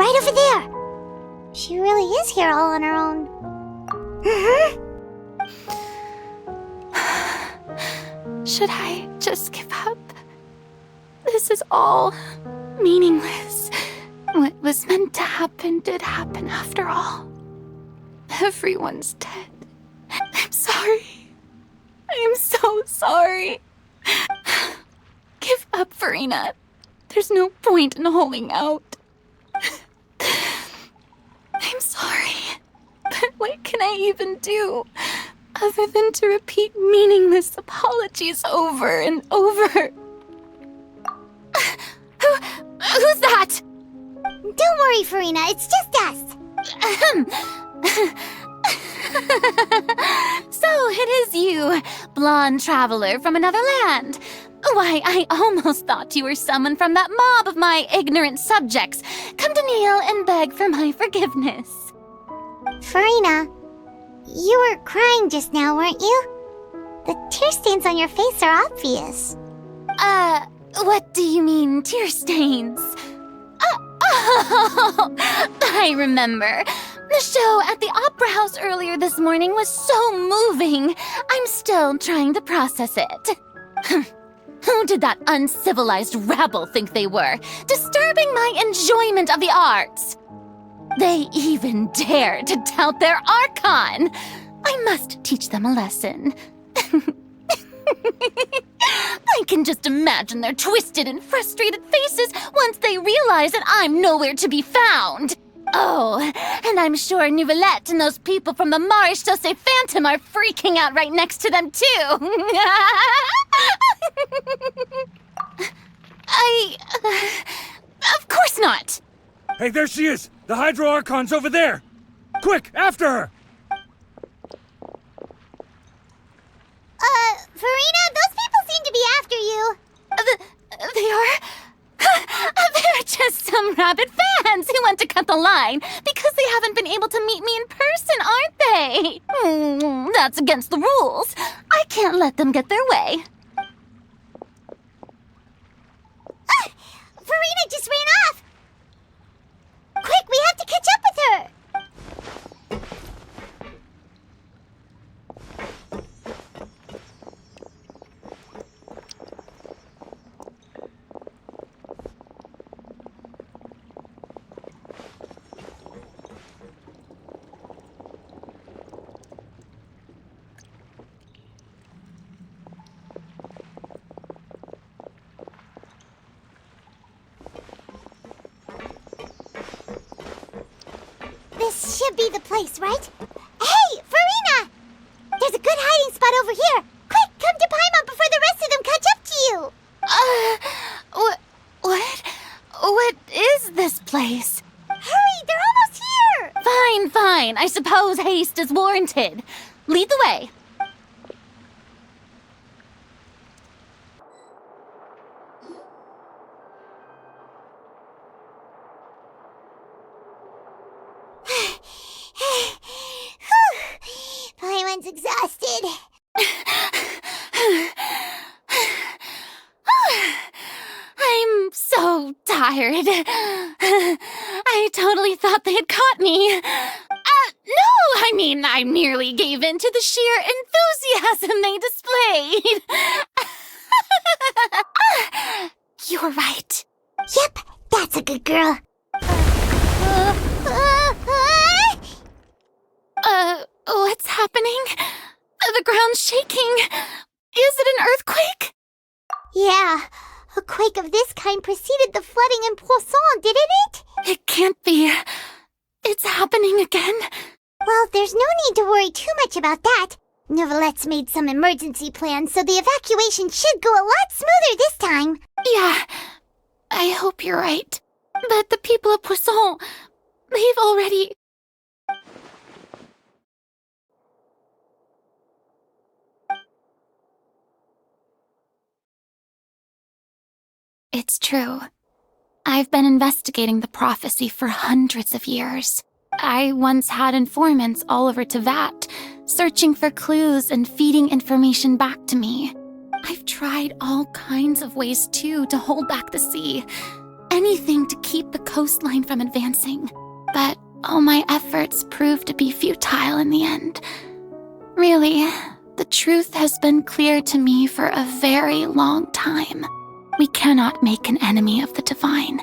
right over there. She really is here all on her own. Should I just give up? This is all meaningless. What was meant to happen did happen after all. Everyone's dead. I'm sorry. I'm so sorry. Give up, Furina. There's no point in holding out. I'm sorry. But what can I even do other than to repeat meaningless apologies over and over? Who's that? Don't worry, Furina, it's just us. So it is you, blonde traveler from another land. Why, I almost thought you were someone from that mob of my ignorant subjects, come to kneel and beg for my forgiveness. Furina, you were crying just now, weren't you? The tear stains on your face are obvious. What do you mean, tear stains? Oh, I remember. The show at the Opera House earlier this morning was so moving. I'm still trying to process it. Who did that uncivilized rabble think they were, disturbing my enjoyment of the arts? They even dared to tout their Archon. I must teach them a lesson. I can just imagine their twisted and frustrated faces once they realize that I'm nowhere to be found. Oh, and I'm sure Nouvellette and those people from the Marish Chaussee Phantom are freaking out right next to them, too. Of course not. Hey, there she is! The Hydro Archon's over there! Quick, after her! Furina, those people seem to be after you. They are? They're just some rabid fans who want to cut the line because they haven't been able to meet me in person, aren't they? That's against the rules. I can't let them get their way. Furina just ran off. Quick, we have to catch up with her. This should be the place, right? Hey, Furina! There's a good hiding spot over here. Quick, come to Paimon before the rest of them catch up to you. What is this place? Hurry, they're almost here. Fine. I suppose haste is warranted. Lead the way. Paimon's exhausted. I'm so tired. I totally thought they had caught me. No, I merely gave in to the sheer enthusiasm they displayed. You're right. Yep, that's a good girl. What's happening? The ground's shaking. Is it an earthquake? Yeah, a quake of this kind preceded the flooding in Poisson, didn't it? It can't be. It's happening again. Well, there's no need to worry too much about that. Nouvellette's made some emergency plans, so the evacuation should go a lot smoother this time. Yeah, I hope you're right. But the people of Poisson, they've already... It's true. I've been investigating the prophecy for hundreds of years. I once had informants all over Tevat, searching for clues and feeding information back to me. I've tried all kinds of ways, too, to hold back the sea. anything to keep the coastline from advancing. But all my efforts proved to be futile in the end. Really, the truth has been clear to me for a very long time. We cannot make an enemy of the divine.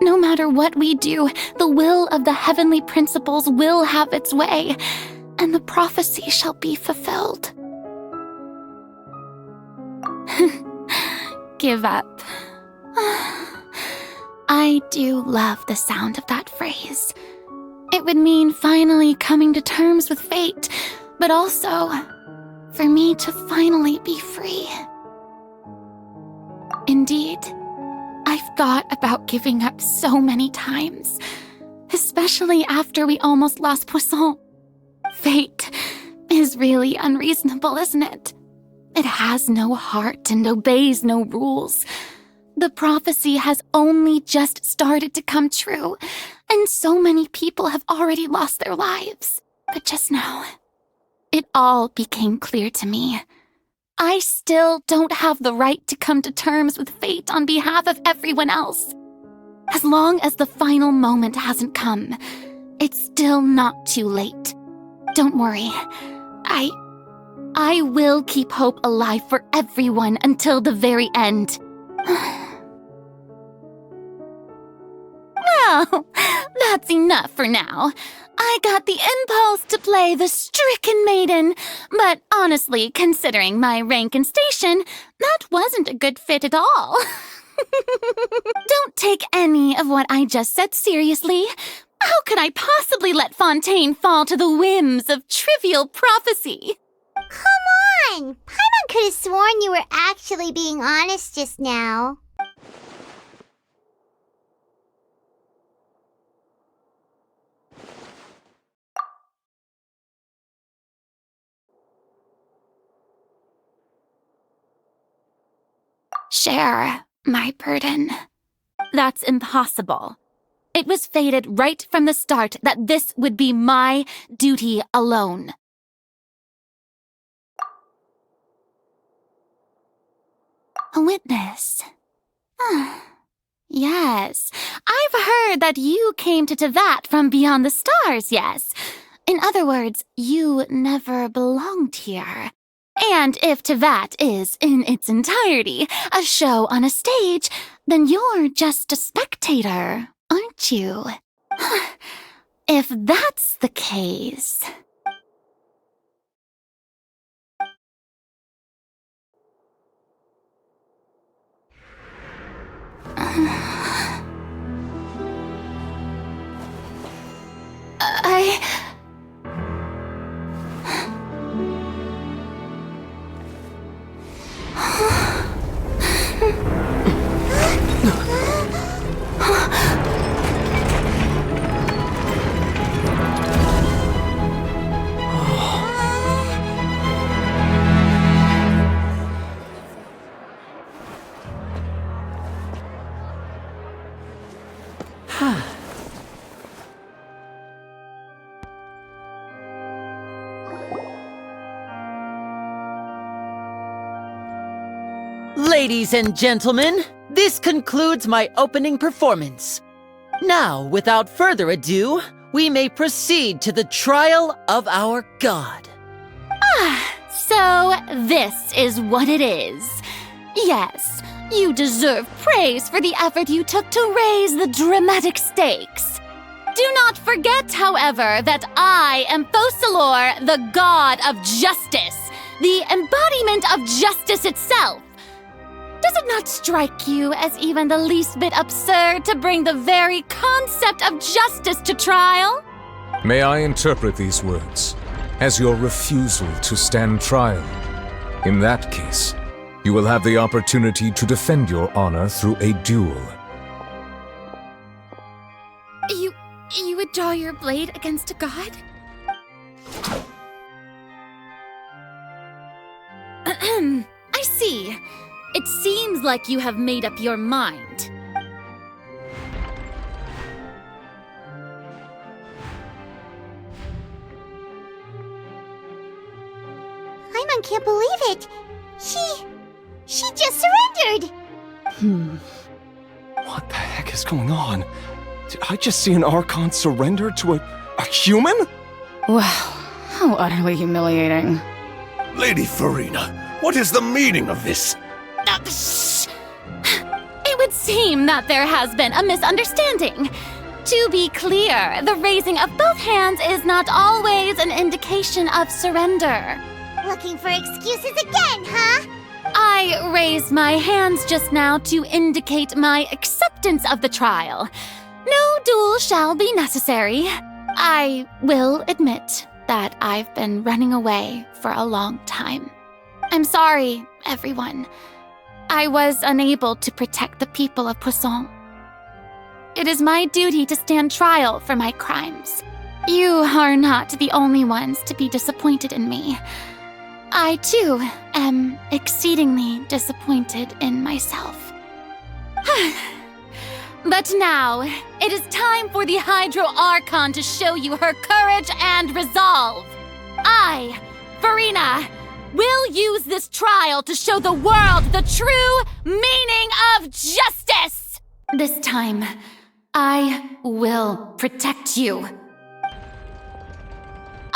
No matter what we do, the will of the heavenly principles will have its way, and the prophecy shall be fulfilled. Give up. I do love the sound of that phrase. It would mean finally coming to terms with fate, but also for me to finally be free. Indeed, I've thought about giving up so many times, especially after we almost lost Poisson. Fate is really unreasonable, isn't it? It has no heart and obeys no rules. The prophecy has only just started to come true, and so many people have already lost their lives. But just now, it all became clear to me. I still don't have the right to come to terms with fate on behalf of everyone else. As long as the final moment hasn't come, it's still not too late. Don't worry. I will keep hope alive for everyone until the very end. Well, that's enough for now. I got the impulse to play the stricken maiden, but honestly, considering my rank and station, that wasn't a good fit at all. Don't take any of what I just said seriously. How could I possibly let Fontaine fall to the whims of trivial prophecy? Come on! Paimon could have sworn you were actually being honest just now. Share my burden. That's impossible. It was fated right from the start that this would be my duty alone. A witness. Yes, I've heard that you came to Tevat from beyond the stars, yes. In other words, you never belonged here. And if Tevat is, in its entirety, a show on a stage, then you're just a spectator, aren't you? If that's the case... Ladies and gentlemen, this concludes my opening performance. Now, without further ado, we may proceed to the trial of our god. So this is what it is. Yes, you deserve praise for the effort you took to raise the dramatic stakes. Do not forget, however, that I am Focalor, the god of justice, the embodiment of justice itself. Does it not strike you as even the least bit absurd to bring the very concept of justice to trial? May I interpret these words as your refusal to stand trial? In that case, you will have the opportunity to defend your honor through a duel. You would draw your blade against a god? I see. It seems like you have made up your mind. Paimon can't believe it. She just surrendered. What What the heck is going on? Did I just see an Archon surrender to a human? Wow, how utterly humiliating. Lady Furina, what is the meaning of this? Shh! It would seem that there has been a misunderstanding. To be clear, the raising of both hands is not always an indication of surrender. Looking for excuses again, huh? I raised my hands just now to indicate my acceptance of the trial. No duel shall be necessary. I will admit that I've been running away for a long time. I'm sorry, everyone. I was unable to protect the people of Poisson. It is my duty to stand trial for my crimes. You are not the only ones to be disappointed in me. I, too, am exceedingly disappointed in myself. But now, it is time for the Hydro Archon to show you her courage and resolve. I, Furina, will use this trial to show the world the true meaning of justice! This time, I will protect you.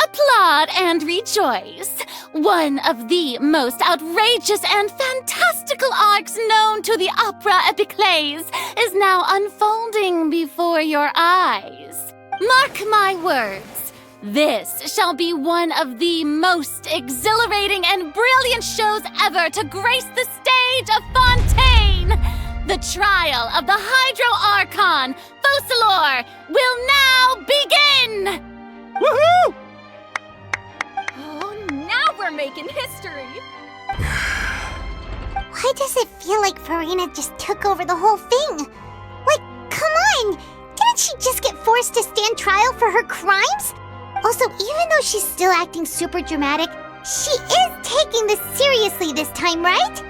Applaud and rejoice! One of the most outrageous and fantastical arcs known to the opera epiclese is now unfolding before your eyes. Mark my words, this shall be one of the most exhilarating and brilliant shows ever to grace the stage of Fontaine! The trial of the Hydro Archon, Focalor, will now begin! Woohoo! Oh, now we're making history! Why does it feel like Furina just took over the whole thing? Like, come on! Didn't she just get forced to stand trial for her crimes? Also, even though she's still acting super dramatic, she is taking this seriously this time, right?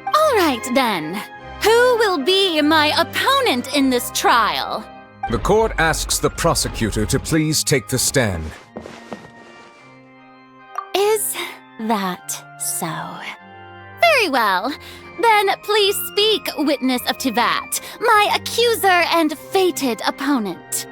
All right, then. Who will be my opponent in this trial? The court asks the prosecutor to please take the stand. Is that so? Very well. Then please speak, witness of Tivat, my accuser and fated opponent.